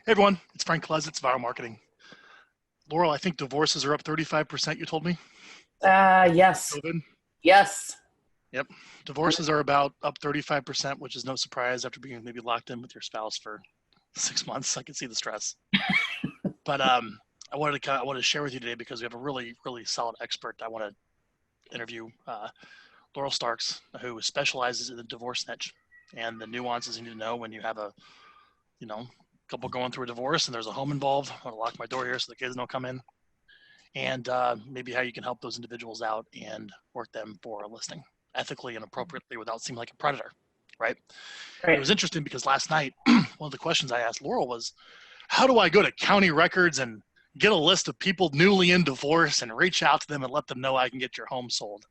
Hey everyone, it's Frank Klesitz, Viral Marketing. Laurel, I think divorces are up 35%, you told me? Yes. COVID? Yes. Yep. Divorces are about up 35%, which is no surprise after being maybe locked in with your spouse for 6 months. I can see the stress. But I wanted to share with you today because we have a really, really solid expert. I want to interview Laurel Starks, who specializes in the divorce niche and the nuances you need to know when you have a, couple going through a divorce and there's a home involved. I want to lock my door here so the kids don't come in. And maybe how you can help those individuals out and work them for a listing ethically and appropriately without seeming like a predator, right? Right. It was interesting because last night, one of the questions I asked Laurel was, how do I go to county records and get a list of people newly in divorce and reach out to them and let them know I can get your home sold?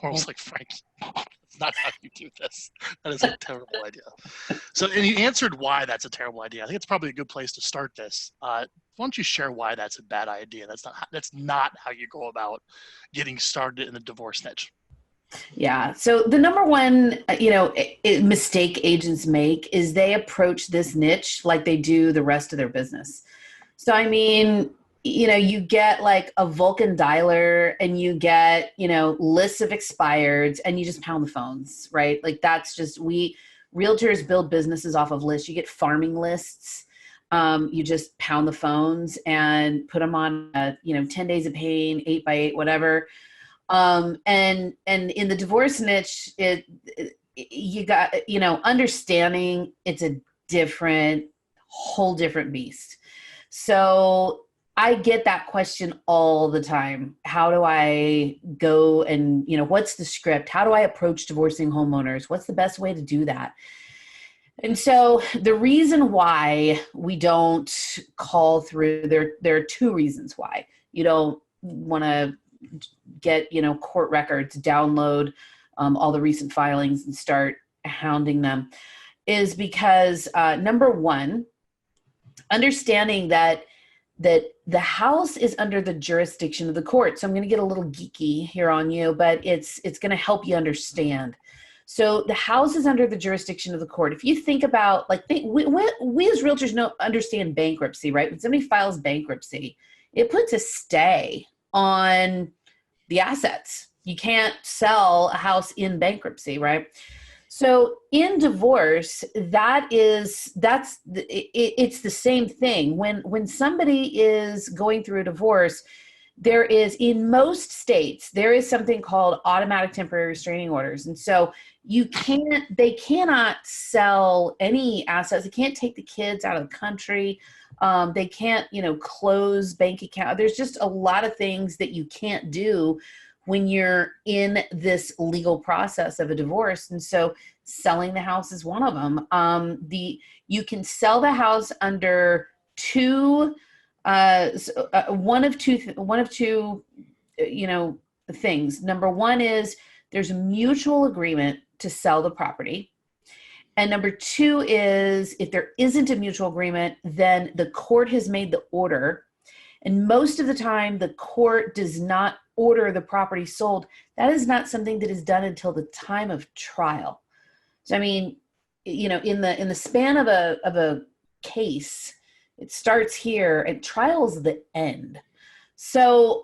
Laurel's like, Frank, that's not how you do this. That is a terrible idea. So, and he answered why that's a terrible idea. I think it's probably a good place to start this. Why don't you share why that's a bad idea? That's not how you go about getting started in the divorce niche. Yeah. So the number one, mistake agents make is they approach this niche like they do the rest of their business. So, I mean, you get like a Vulcan dialer and you get, lists of expireds and you just pound the phones, right? Like that's just, realtors build businesses off of lists. You get farming lists. You just pound the phones and put them on, 10 days of pain, 8x8, whatever. And in the divorce niche, you got, understanding it's a whole different beast. So I get that question all the time. How do I go and, what's the script? How do I approach divorcing homeowners? What's the best way to do that? And so the reason why we don't call through, there are two reasons why. You don't want to get, court records, download all the recent filings and start hounding them, is because number one, understanding that the house is under the jurisdiction of the court. So I'm going to get a little geeky here on you, but it's going to help you understand. So the house is under the jurisdiction of the court. If you think about, like, we as realtors understand bankruptcy, right? When somebody files bankruptcy, it puts a stay on the assets. You can't sell a house in bankruptcy, right? So in divorce, it's the same thing. When somebody is going through a divorce, there is, in most states, there is something called automatic temporary restraining orders. And so they cannot sell any assets. They can't take the kids out of the country. They can't, close bank account. There's just a lot of things that you can't do when you're in this legal process of a divorce. And so selling the house is one of them. You can sell the house under one of two things. Number one is there's a mutual agreement to sell the property. And number two is if there isn't a mutual agreement, then the court has made the order. And most of the time, the court does not order the property sold. That is not something that is done until the time of trial. So, I mean, in the span of a case, it starts here and trial is the end. So,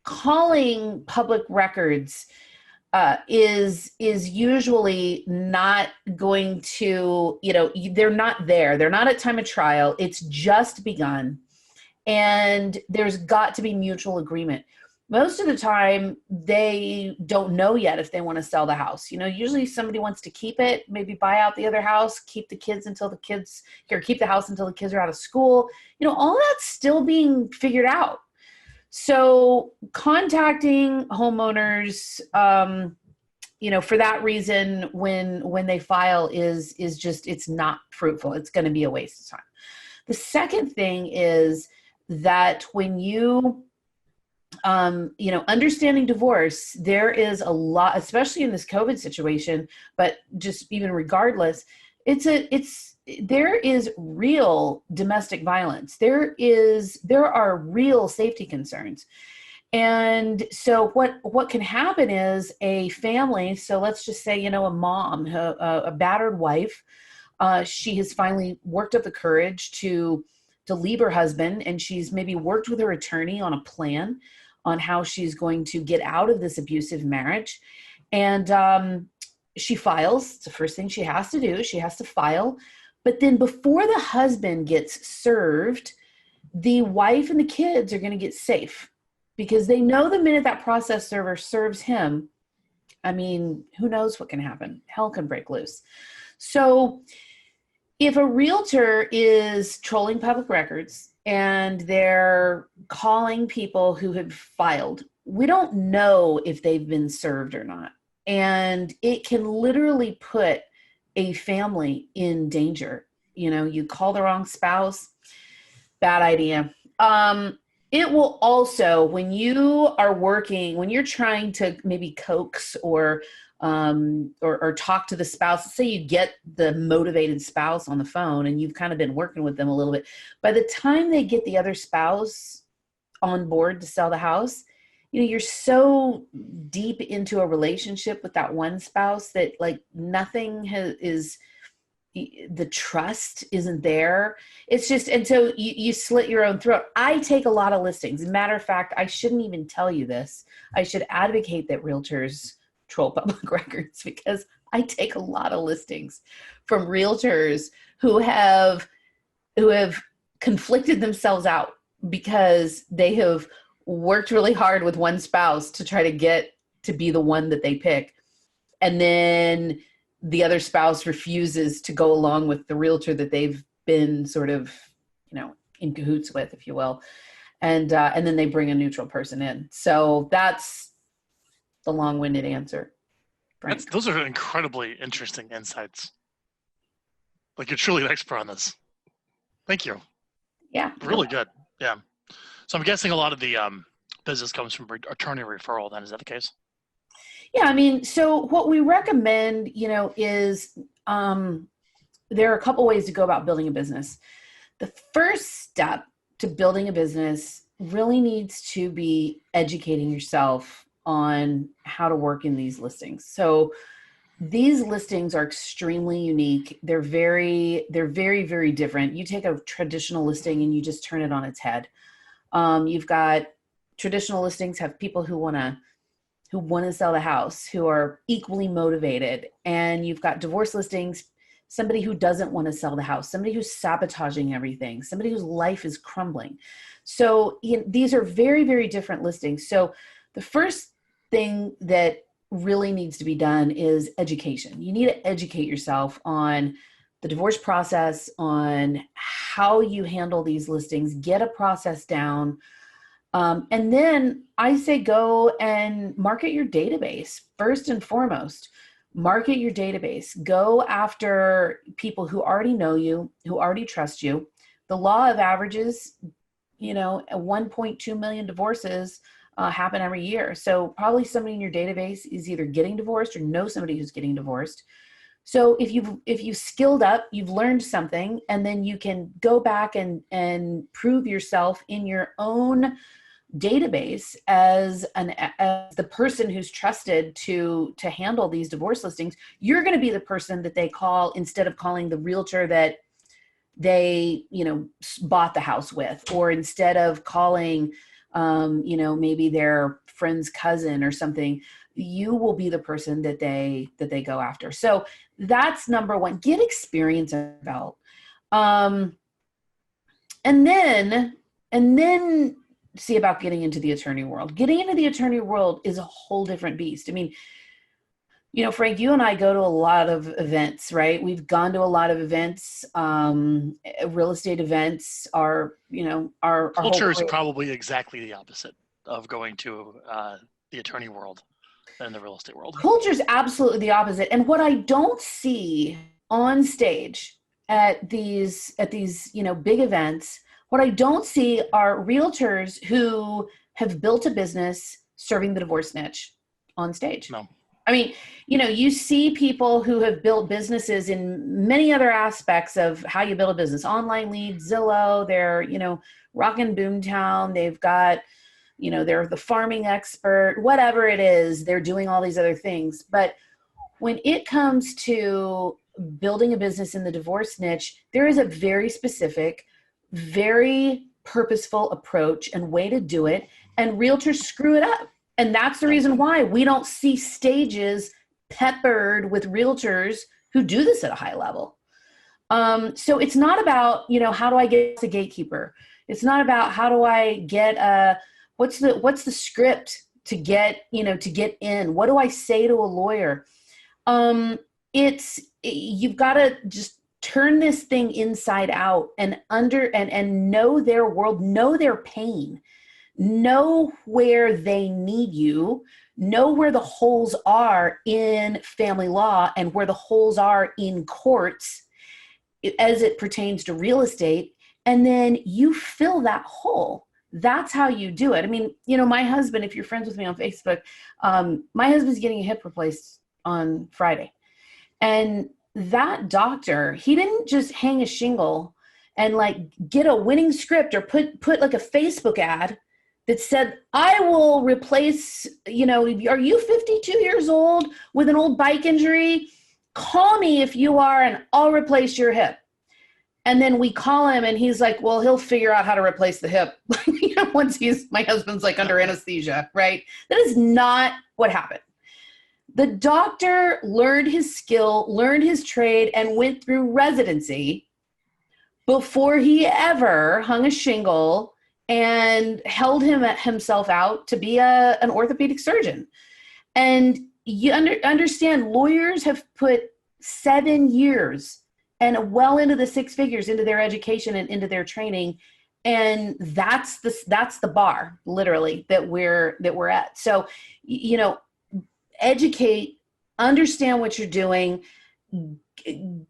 calling public records is usually not going to, they're not there. They're not at time of trial. It's just begun. And there's got to be mutual agreement. Most of the time, they don't know yet if they want to sell the house. Usually somebody wants to keep it, maybe buy out the other house, keep the house until the kids are out of school. All that's still being figured out. So contacting homeowners, for that reason, when they file is just, it's not fruitful. It's going to be a waste of time. The second thing is that when you, understanding divorce, there is a lot, especially in this COVID situation, but just even regardless, there is real domestic violence. There are real safety concerns. And so what can happen is a family, so let's just say, a mom, a battered wife, She has finally worked up the courage to leave her husband, and she's maybe worked with her attorney on a plan on how she's going to get out of this abusive marriage. And she files. It's the first thing she has to do. She has to file. But then before the husband gets served, the wife and the kids are going to get safe, because they know the minute that process server serves him, I mean, who knows what can happen? Hell can break loose. So if a realtor is trolling public records and they're calling people who have filed, we don't know if they've been served or not. And it can literally put a family in danger. You know, you call the wrong spouse, bad idea. It will also, when you are working, when you're trying to maybe coax or talk to the spouse, say you get the motivated spouse on the phone and you've kind of been working with them a little bit. By the time they get the other spouse on board to sell the house, you know, you're so deep into a relationship with that one spouse that like nothing is the trust isn't there. It's just, and so you slit your own throat. I take a lot of listings. As a matter of fact, I shouldn't even tell you this. I should advocate that realtors troll public records, because I take a lot of listings from realtors who have conflicted themselves out because they have worked really hard with one spouse to try to get to be the one that they pick. And then the other spouse refuses to go along with the realtor that they've been sort of, you know, in cahoots with, if you will. And then they bring a neutral person in. So that's the long-winded answer. Those are incredibly interesting insights. Like, you're truly an expert on this. Thank you. Yeah. Really good. Yeah. So I'm guessing a lot of the business comes from attorney referral then. Is that the case? Yeah, I mean, so what we recommend, you know, is there are a couple ways to go about building a business. The first step to building a business really needs to be educating yourself on how to work in these listings. So these listings are extremely unique. They're very, very different. You take a traditional listing and you just turn it on its head. You've got traditional listings have people who want to sell the house, who are equally motivated. And you've got divorce listings, somebody who doesn't want to sell the house, somebody who's sabotaging everything, somebody whose life is crumbling. So these are very, very different listings. So the first thing that really needs to be done is education. You need to educate yourself on the divorce process, on how you handle these listings, get a process down. And then I say go and market your database. First and foremost, market your database. Go after people who already know you, who already trust you. The law of averages, you know, 1.2 million divorces happen every year. So probably somebody in your database is either getting divorced or know somebody who's getting divorced. So if you've skilled up, you've learned something, and then you can go back and prove yourself in your own database as the person who's trusted to handle these divorce listings. You're going to be the person that they call instead of calling the realtor that they, you know, bought the house with, or instead of calling, you know, maybe their friend's cousin or something. You will be the person that they go after. So that's number one. Get experience about, and then see about getting into the attorney world. Getting into the attorney world is a whole different beast. I mean, you know, Frank, you and I go to a lot of events, right? We've gone to a lot of events. Real estate events are, you know, our culture is probably exactly the opposite of going to the attorney world and the real estate world. Culture is absolutely the opposite. And what I don't see on stage at these, you know, big events, what I don't see are realtors who have built a business serving the divorce niche on stage. No. I mean, you know, you see people who have built businesses in many other aspects of how you build a business. Online leads, Zillow, they're, you know, rockin' Boomtown. They've got, you know, they're the farming expert, whatever it is, they're doing all these other things. But when it comes to building a business in the divorce niche, there is a very specific, very purposeful approach and way to do it, and realtors screw it up. And that's the reason why we don't see stages peppered with realtors who do this at a high level. So it's not about, how do I get a gatekeeper? It's not about how do I get what's the script to get in? What do I say to a lawyer? You've got to just turn this thing inside out and know their world, know their pain, know where they need you, know where the holes are in family law and where the holes are in courts as it pertains to real estate. And then you fill that hole. That's how you do it. I mean, my husband, if you're friends with me on Facebook, my husband's getting a hip replaced on Friday. And that doctor, he didn't just hang a shingle and get a winning script or put like a Facebook ad that said, I will replace, are you 52 years old with an old bike injury? Call me if you are and I'll replace your hip. And then we call him and he's like, well, he'll figure out how to replace the hip once my husband's under anesthesia, right? That is not what happened. The doctor learned his skill, learned his trade, and went through residency before he ever hung a shingle and held himself out to be an orthopedic surgeon. And you understand, lawyers have put 7 years and well into the 6 figures into their education and into their training. And that's the bar, literally, that we're at. So, educate, understand what you're doing,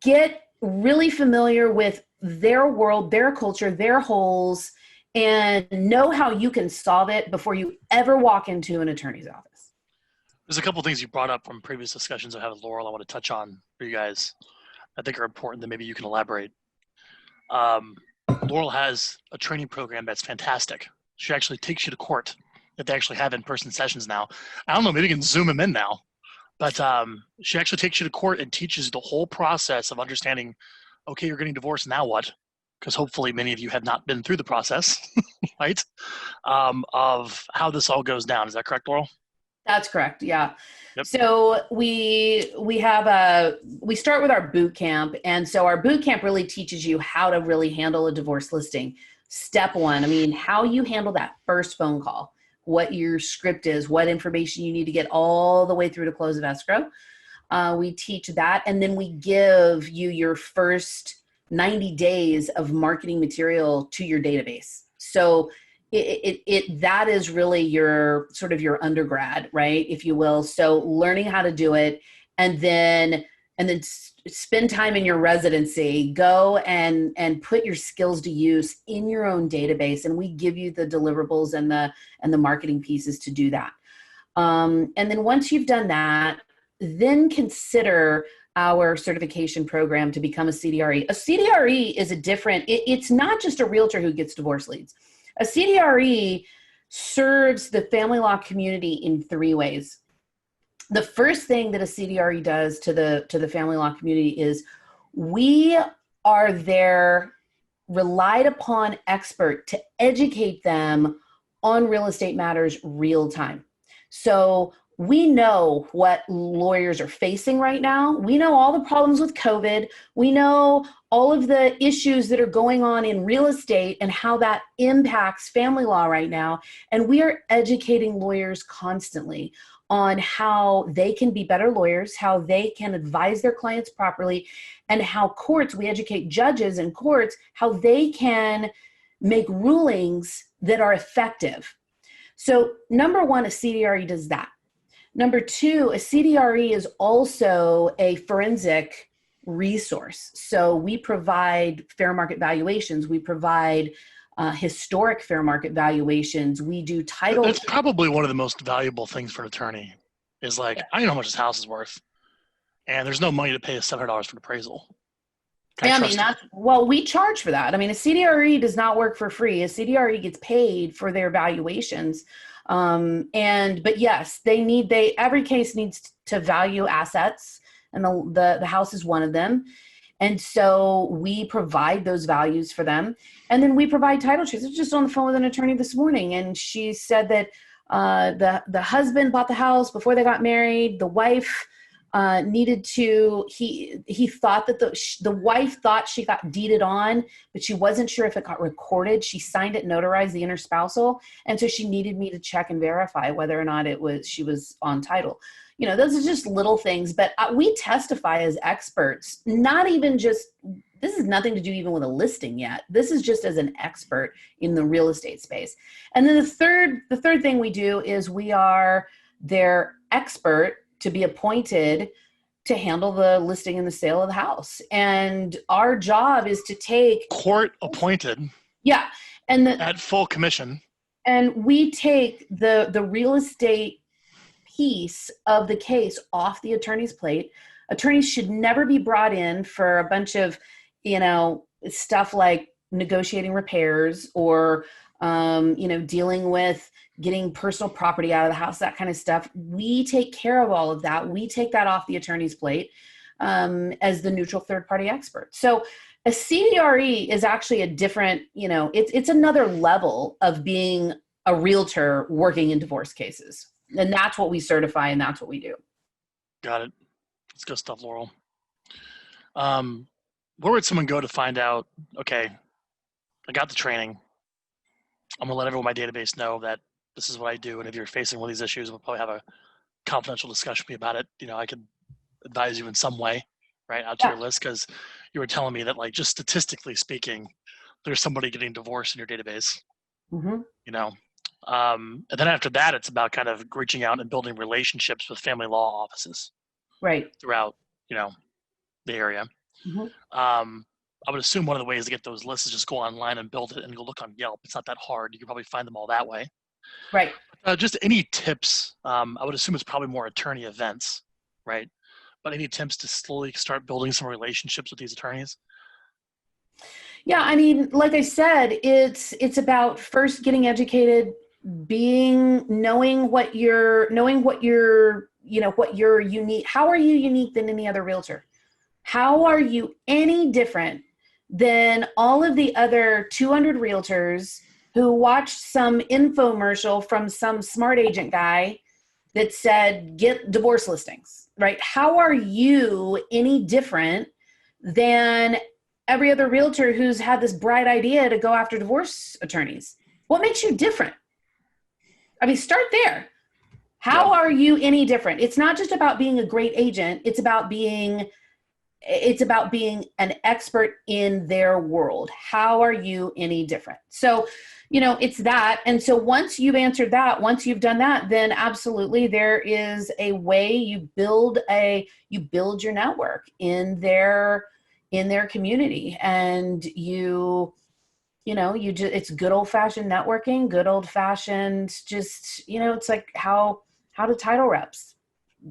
get really familiar with their world, their culture, their holes, and know how you can solve it before you ever walk into an attorney's office. There's a couple of things you brought up from previous discussions I had with Laurel I want to touch on for you guys I think are important that maybe you can elaborate. Laurel has a training program that's fantastic. She actually takes you to court if they actually have in-person sessions now. I don't know, maybe you can Zoom them in now. But she actually takes you to court and teaches the whole process of understanding, okay, you're getting divorced, now what? Because hopefully many of you have not been through the process, right? Of how this all goes down. Is that correct, Laurel? That's correct. Yeah. Yep. So we start with our boot camp. And so our boot camp really teaches you how to really handle a divorce listing. Step one, how you handle that first phone call, what your script is, what information you need to get all the way through to close of escrow. We teach that. And then we give you your first 90 days of marketing material to your database. So that is really your sort of your undergrad, right? If you will. So learning how to do it, and then spend time in your residency, go and put your skills to use in your own database. And we give you the deliverables and the marketing pieces to do that. And then once you've done that, then consider our certification program to become a CDRE. A CDRE is it's not just a realtor who gets divorce leads. A CDRE serves the family law community in 3 ways. The first thing that a CDRE does to the family law community is we are their relied upon expert to educate them on real estate matters real time. So we know what lawyers are facing right now. We know all the problems with COVID. We know all of the issues that are going on in real estate and how that impacts family law right now. And we are educating lawyers constantly on how they can be better lawyers, how they can advise their clients properly, and how we educate judges and courts, how they can make rulings that are effective. So number one, a CDRE does that. Number 2, a CDRE is also a forensic resource. So we provide fair market valuations. We provide historic fair market valuations. We do title. That's probably one of the most valuable things for an attorney is I know how much this house is worth, and there's no money to pay us $700 for an appraisal. We charge for that. A CDRE does not work for free. A CDRE gets paid for their valuations. But yes, every case needs to value assets. and the house is one of them. And so we provide those values for them. And then we provide title transfers. I was just on the phone with an attorney this morning, and she said that the husband bought the house before they got married. The wife needed to, he thought that the wife thought she got deeded on, but she wasn't sure if it got recorded. She signed it, notarized the interspousal. And so she needed me to check and verify whether or not she was on title. Those are just little things, but we testify as experts, not even just, this is nothing to do even with a listing yet. This is just as an expert in the real estate space. And then the third thing we do is we are their expert to be appointed to handle the listing and the sale of the house. And our job is to take court appointed. Yeah. And at full commission. And we take the real estate piece of the case off the attorney's plate. Attorneys should never be brought in for a bunch of, stuff like negotiating repairs or, dealing with getting personal property out of the house, that kind of stuff. We take care of all of that. We take that off the attorney's plate as the neutral third-party expert. So a CDRE is actually a different, it's another level of being a realtor working in divorce cases. And that's what we certify, and that's what we do. Got it. That's good stuff, Laurel. Where would someone go to find out, okay, I got the training. I'm going to let everyone in my database know that this is what I do. And if you're facing one of these issues, we'll probably have a confidential discussion with me about it. I could advise you in some way, right, out to your list, because you were telling me that, like, just statistically speaking, there's somebody getting divorced in your database, mm-hmm. And then after that, it's about kind of reaching out and building relationships with family law offices, right, throughout, the area. Mm-hmm. I would assume one of the ways to get those lists is just go online and build it and go look on Yelp. It's not that hard. You can probably find them all that way. Right. Just any tips? I would assume it's probably more attorney events, right? But any tips to slowly start building some relationships with these attorneys? Yeah, I mean, like I said, it's about first getting educated, knowing what you're unique. How are you unique than any other realtor? How are you any different than all of the other 200 realtors who watched some infomercial from some smart agent guy that said, get divorce listings, right? How are you any different than every other realtor who's had this bright idea to go after divorce attorneys? What makes you different? I mean, start there. How are you any different? It's not just about being a great agent. It's about being an expert in their world. How are you any different? So, it's that. And so once you've answered that, once you've done that, then absolutely there is a way you build your network in their community. And it's good old fashioned networking, good old fashioned, just, it's like how do title reps,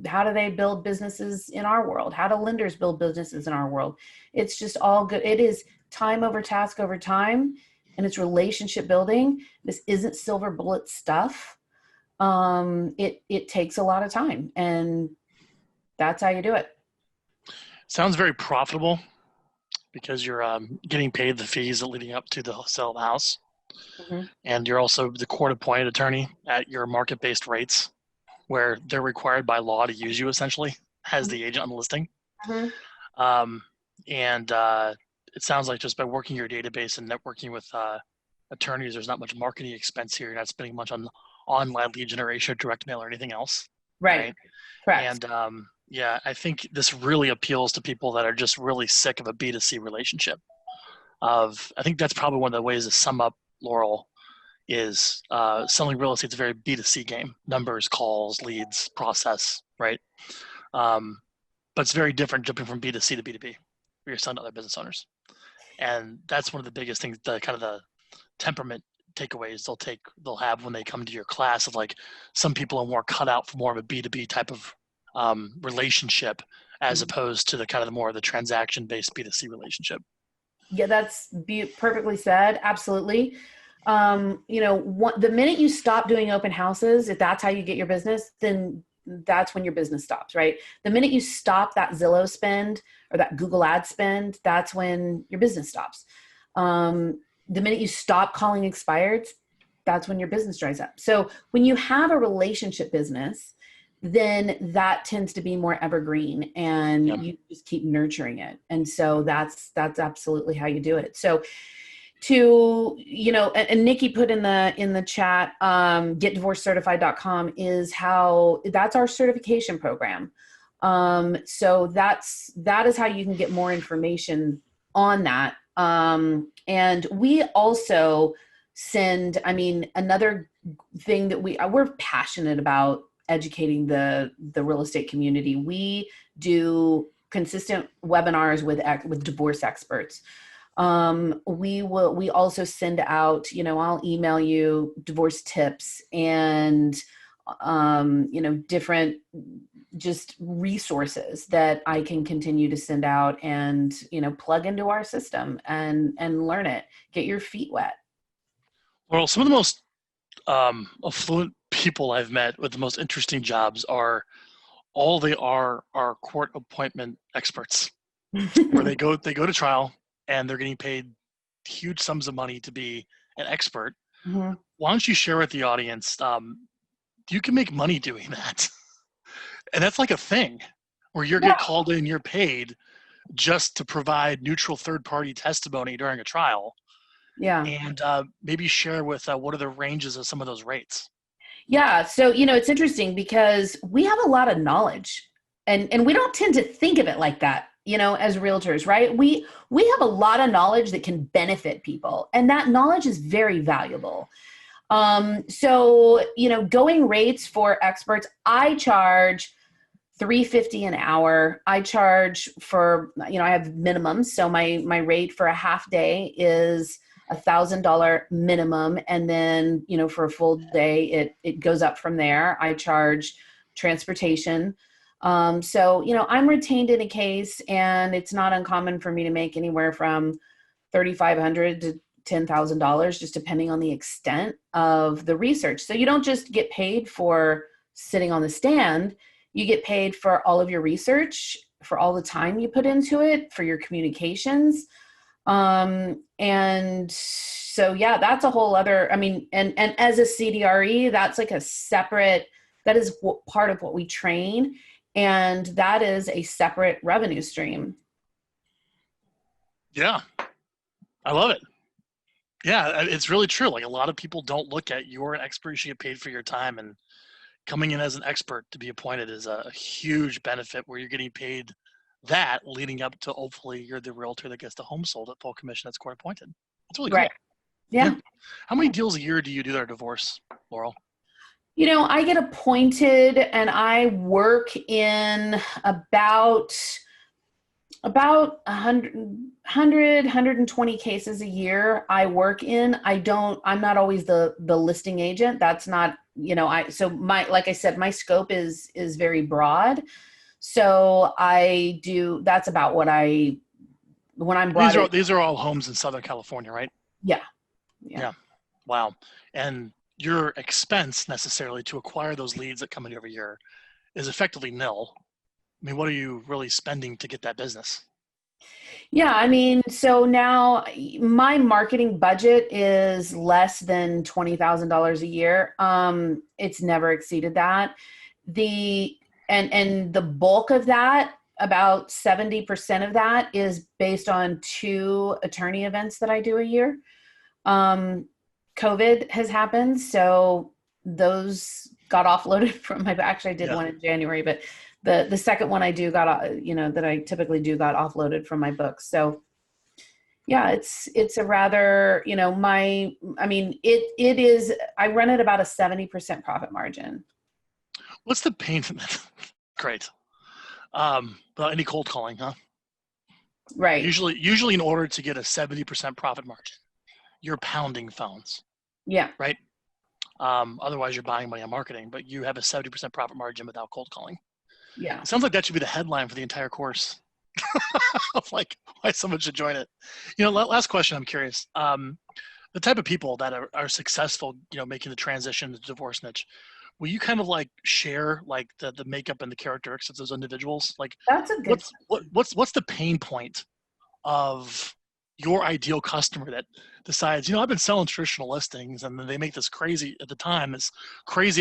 how do they build businesses in our world? How do lenders build businesses in our world? It's just all good. It is time over task over time, and it's relationship building. This isn't silver bullet stuff. It takes a lot of time, and that's how you do it. Sounds very profitable because you're getting paid the fees leading up to the sale of the house. Mm-hmm. And you're also the court-appointed attorney at your market-based rates, where they're required by law to use you essentially as the agent on the listing. Mm-hmm. It sounds like just by working your database and networking with attorneys, there's not much marketing expense here. You're not spending much on online lead generation, direct mail, or anything else. Right. Correct. And I think this really appeals to people that are just really sick of a B2C relationship. I think that's probably one of the ways to sum up Laurel is selling real estate's a very B2C game. Numbers, calls, leads, process, right? But it's very different jumping from B2C to B2B, where you're selling to other business owners. And that's one of the biggest things, the kind of the temperament takeaways they'll have when they come to your class of, like, some people are more cut out for more of a B2B type of relationship as opposed to the kind of the more of the transaction-based B2C relationship. Yeah, that's perfectly said. Absolutely. The minute you stop doing open houses, if that's how you get your business, then that's when your business stops, right? The minute you stop that Zillow spend or that Google ad spend, that's when your business stops. The minute you stop calling expireds, that's when your business dries up. So when you have a relationship business, then that tends to be more evergreen, and you just keep nurturing it. And so that's absolutely how you do it. So to, and Nikki put in the chat, getdivorcecertified.com that's our certification program. So that is how you can get more information on that. And we also send, another thing that we're passionate about educating the real estate community. We do consistent webinars with divorce experts. We also send out, I'll email you divorce tips and, different just resources that I can continue to send out and, plug into our system and learn it, get your feet wet. Well, some of the most affluent people I've met with the most interesting jobs are court appointment experts, where they go to trial and they're getting paid huge sums of money to be an expert. Mm-hmm. Why don't you share with the audience, you can make money doing that. And that's like a thing where you get called in, you're paid just to provide neutral third-party testimony during a trial. Yeah. And maybe share with what are the ranges of some of those rates? Yeah. So, it's interesting because we have a lot of knowledge and we don't tend to think of it like that, as realtors, right? We have a lot of knowledge that can benefit people, and that knowledge is very valuable. So, going rates for experts, I charge $350 an hour. I charge for, I have minimums. So my rate for a half day is $1,000 minimum. And then, for a full day, it goes up from there. I charge transportation. So, I'm retained in a case, and it's not uncommon for me to make anywhere from $3,500 to $10,000, just depending on the extent of the research. So you don't just get paid for sitting on the stand. You get paid for all of your research, for all the time you put into it, for your communications. And so, that's a whole other, and as a CDRE, that's like that is part of what we train. And that is a separate revenue stream. Yeah. I love it. Yeah, it's really true. Like, a lot of people don't look at you're an expert, you should get paid for your time, and coming in as an expert to be appointed is a huge benefit where you're getting paid that leading up to hopefully you're the realtor that gets the home sold at full commission that's court appointed. That's really cool. Right. Yeah. How many deals a year do you do that are divorce, Laurel? I get appointed and I work in about 120 cases a year I work in. I'm not always the listing agent. That's not, like I said, my scope is very broad. So that's about when I'm brought These are all homes in Southern California, right? Yeah. Wow. And your expense necessarily to acquire those leads that come in every year is effectively nil. What are you really spending to get that business? Yeah, so now my marketing budget is less than $20,000 a year. It's never exceeded that. And the bulk of that, about 70% of that, is based on 2 attorney events that I do a year. COVID has happened, so those got offloaded from actually I did one in January, but the second one I do got, that I typically do got offloaded from my books. So yeah, it's a rather, it is, I run at about a 70% profit margin. What's the pain? Great. But any cold calling, huh? Right. Usually in order to get a 70% profit margin, you're pounding phones. Yeah. Right. Otherwise you're buying money on marketing, but you have a 70% profit margin without cold calling. Yeah. It sounds like that should be the headline for the entire course. Of like why someone should join it. Last question, I'm curious. The type of people that are successful, making the transition to the divorce niche, will you kind of like share like the makeup and the characteristics of those individuals? Like That's a good what's the pain point of your ideal customer that decides, I've been selling traditional listings, and then they make this crazy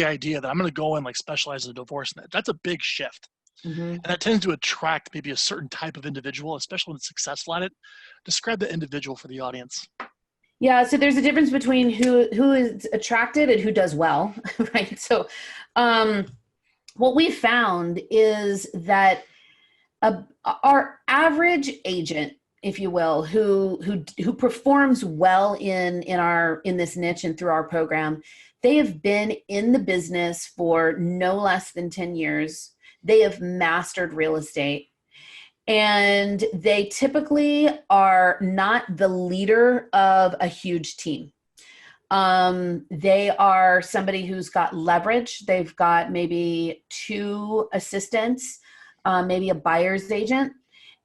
idea that I'm going to go and like specialize in a divorce net. That's a big shift. Mm-hmm. And that tends to attract maybe a certain type of individual, especially when it's successful at it. Describe the individual for the audience. Yeah, so there's a difference between who is attracted and who does well, right? So what we found is that our average agent, if you will, who performs well in this niche and through our program, they have been in the business for no less than 10 years. They have mastered real estate, and they typically are not the leader of a huge team. They are somebody who's got leverage. They've got maybe 2 assistants, maybe a buyer's agent,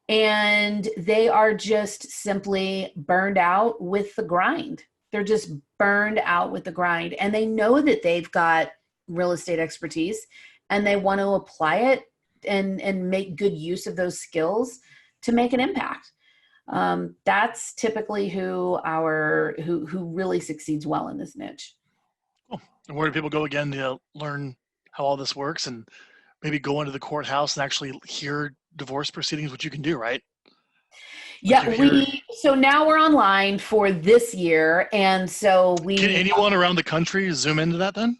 and they are just simply burned out with the grind. They're just burned out with the grind, and they know that they've got real estate expertise, and they want to apply it and make good use of those skills to make an impact. That's typically who really succeeds well in this niche. Cool. And where do people go again to learn how all this works and maybe go into the courthouse and actually hear divorce proceedings, which you can do, right? So now we're online for this year. And so can anyone around the country zoom into that then?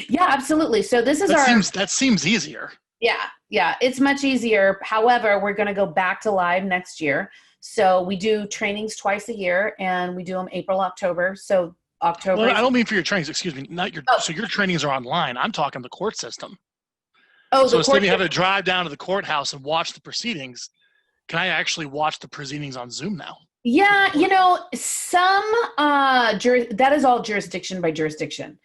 Yeah, absolutely. So this is that seems easier. Yeah, it's much easier. However, we're going to go back to live next year. So we do trainings twice a year, and we do them April, October. So October. Well, I don't mean for your trainings. Excuse me. Not your. Oh. So your trainings are online. I'm talking the court system. Oh, so instead of you having to drive down to the courthouse and watch the proceedings, can I actually watch the proceedings on Zoom now? Yeah, some that is all jurisdiction by jurisdiction.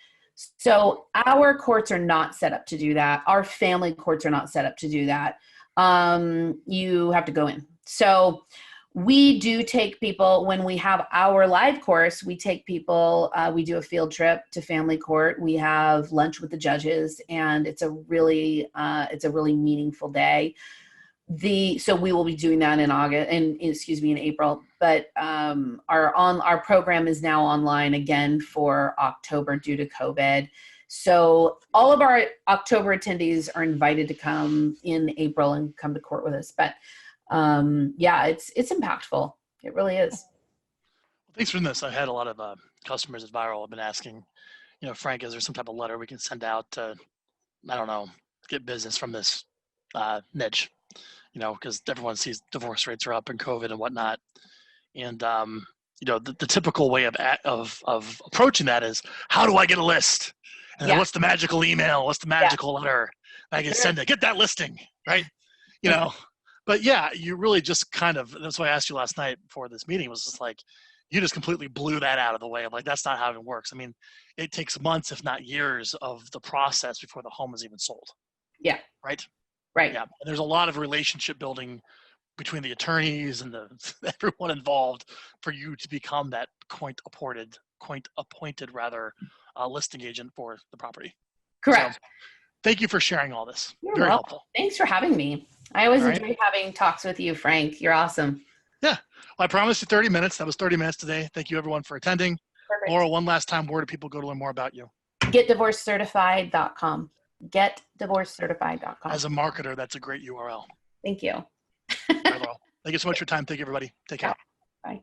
So our courts are not set up to do that. Our family courts are not set up to do that. You have to go in. So we do take people when we have our live course. We take people. We do a field trip to family court. We have lunch with the judges, and it's a really meaningful day. So we will be doing that in April. But our program is now online again for October due to COVID. So all of our October attendees are invited to come in April and come to court with us. But it's impactful. It really is. Well, thanks for this. I've had a lot of customers at Viral have been asking, Frank, is there some type of letter we can send out to, I don't know, get business from this niche? Because everyone sees divorce rates are up and COVID and whatnot. And, the typical way of approaching that is, how do I get a list? And then what's the magical email? What's the magical letter? I can send it, get that listing, right? But you really just that's why I asked you last night before this meeting was just like, you just completely blew that out of the way. I'm like, that's not how it works. I mean, it takes months, if not years of the process before the home is even sold. Yeah. Right. Right. Yeah. And there's a lot of relationship building between the attorneys and everyone involved for you to become that point appointed listing agent for the property. Correct. So, thank you for sharing all this. You're Very welcome. helpful. Thanks for having me. I always enjoy having talks with you, Frank. You're awesome. Yeah. Well, I promised you 30 minutes. That was 30 minutes today. Thank you everyone for attending. Perfect. Laura, one last time, where do people go to learn more about you? GetDivorceCertified.com. GetDivorceCertified.com. As a marketer, that's a great URL. Thank you. All right, Laura. Thank you so much for your time. Thank you, everybody. Take care. Bye.